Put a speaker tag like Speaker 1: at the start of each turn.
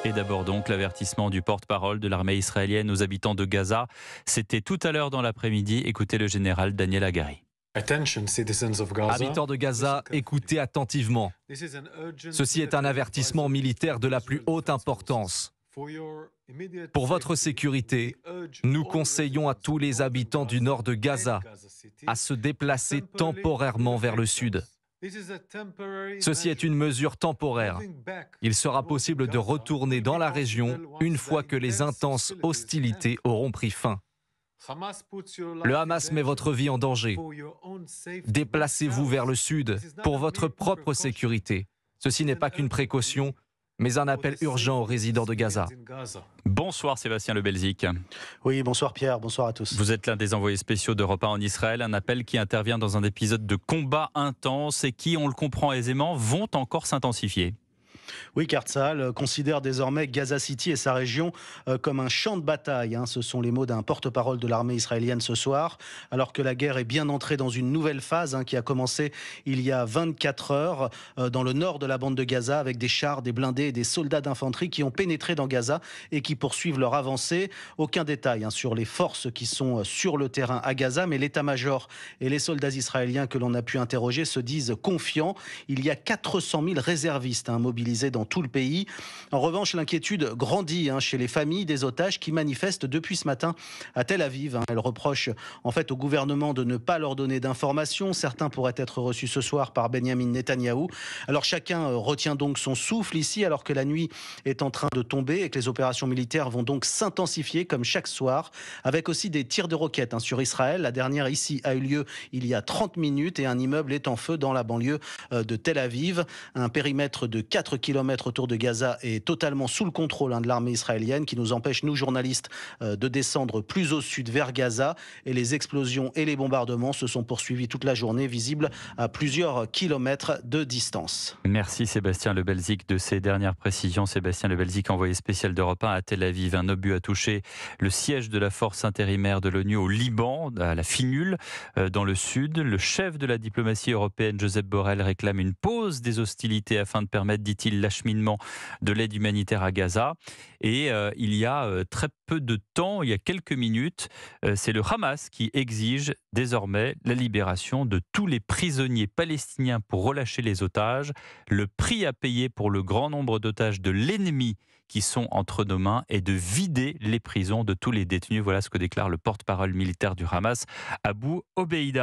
Speaker 1: Et d'abord donc l'avertissement du porte-parole de l'armée israélienne aux habitants de Gaza. C'était tout à l'heure dans l'après-midi. Écoutez le général Daniel Hagari.
Speaker 2: Habitants de Gaza, écoutez attentivement. Ceci est un avertissement militaire de la plus haute importance. Pour votre sécurité, nous conseillons à tous les habitants du nord de Gaza à se déplacer temporairement vers le sud. Ceci est une mesure temporaire. Il sera possible de retourner dans la région une fois que les intenses hostilités auront pris fin. Le Hamas met votre vie en danger. Déplacez-vous vers le sud pour votre propre sécurité. Ceci n'est pas qu'une précaution, mais un appel urgent aux résidents de Gaza.
Speaker 1: Bonsoir Sébastien Le Belzic.
Speaker 3: Oui, bonsoir Pierre, bonsoir à tous.
Speaker 1: Vous êtes l'un des envoyés spéciaux d'Europe 1 en Israël, un appel qui intervient dans un épisode de combat intense et qui, on le comprend aisément, vont encore s'intensifier.
Speaker 3: Oui, car Tsahal considère désormais Gaza City et sa région comme un champ de bataille. Ce sont les mots d'un porte-parole de l'armée israélienne ce soir, alors que la guerre est bien entrée dans une nouvelle phase qui a commencé il y a 24 heures dans le nord de la bande de Gaza avec des chars, des blindés et des soldats d'infanterie qui ont pénétré dans Gaza et qui poursuivent leur avancée. Aucun détail sur les forces qui sont sur le terrain à Gaza, mais l'état-major et les soldats israéliens que l'on a pu interroger se disent confiants. Il y a 400 000 réservistes mobilisés dans tout le pays. En revanche, l'inquiétude grandit chez les familles des otages qui manifestent depuis ce matin à Tel Aviv. Elles reprochent en fait au gouvernement de ne pas leur donner d'informations. Certains pourraient être reçus ce soir par Benyamin Netanyahou. Alors chacun retient donc son souffle ici alors que la nuit est en train de tomber et que les opérations militaires vont donc s'intensifier comme chaque soir avec aussi des tirs de roquettes sur Israël. La dernière ici a eu lieu il y a 30 minutes et un immeuble est en feu dans la banlieue de Tel Aviv. Un périmètre de 4 kilomètres autour de Gaza est totalement sous le contrôle de l'armée israélienne qui nous empêche, nous journalistes, de descendre plus au sud vers Gaza. Et les explosions et les bombardements se sont poursuivis toute la journée, visibles à plusieurs kilomètres de distance.
Speaker 1: Merci Sébastien Le Belzic de ces dernières précisions. Sébastien Le Belzic, envoyé spécial d'Europe 1 à Tel Aviv. Un obus a touché le siège de la force intérimaire de l'ONU au Liban, à la Finule, dans le sud. Le chef de la diplomatie européenne, Josep Borrell, réclame une pause des hostilités afin de permettre, dit-il, l'acheminement de l'aide humanitaire à Gaza. Et il y a très peu de temps, il y a quelques minutes, c'est le Hamas qui exige désormais la libération de tous les prisonniers palestiniens pour relâcher les otages. Le prix à payer pour le grand nombre d'otages de l'ennemi qui sont entre nos mains est de vider les prisons de tous les détenus. Voilà ce que déclare le porte-parole militaire du Hamas, Abou Obeida.